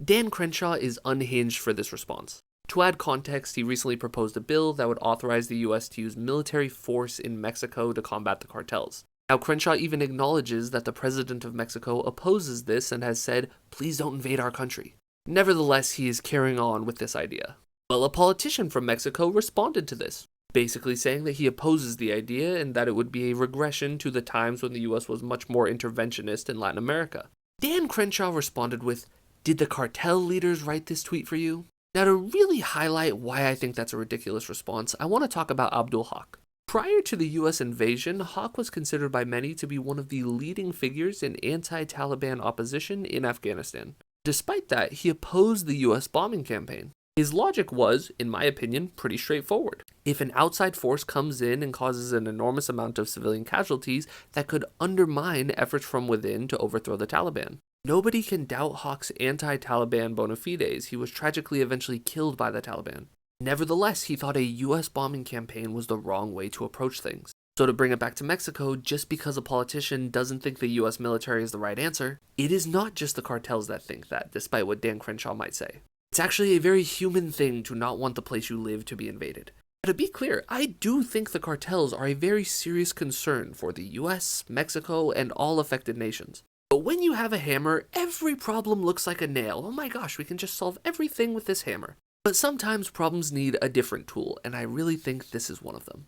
Dan Crenshaw is unhinged for this response. To add context, he recently proposed a bill that would authorize the US to use military force in Mexico to combat the cartels. Now, Crenshaw even acknowledges that the president of Mexico opposes this and has said, "Please don't invade our country." Nevertheless, he is carrying on with this idea. Well, a politician from Mexico responded to this, basically saying that he opposes the idea and that it would be a regression to the times when the US was much more interventionist in Latin America. Dan Crenshaw responded with, "Did the cartel leaders write this tweet for you?" Now, to really highlight why I think that's a ridiculous response, I want to talk about Abdul Haq. Prior to the US invasion, Haq was considered by many to be one of the leading figures in anti-Taliban opposition in Afghanistan. Despite that, he opposed the US bombing campaign. His logic was, in my opinion, pretty straightforward. If an outside force comes in and causes an enormous amount of civilian casualties, that could undermine efforts from within to overthrow the Taliban. Nobody can doubt Haq's anti-Taliban bona fides. He was tragically eventually killed by the Taliban. Nevertheless, he thought a US bombing campaign was the wrong way to approach things. So to bring it back to Mexico, just because a politician doesn't think the US military is the right answer, it is not just the cartels that think that, despite what Dan Crenshaw might say. It's actually a very human thing to not want the place you live to be invaded. But to be clear, I do think the cartels are a very serious concern for the US, Mexico, and all affected nations. But when you have a hammer, every problem looks like a nail. Oh my gosh, we can just solve everything with this hammer. But sometimes problems need a different tool, and I really think this is one of them.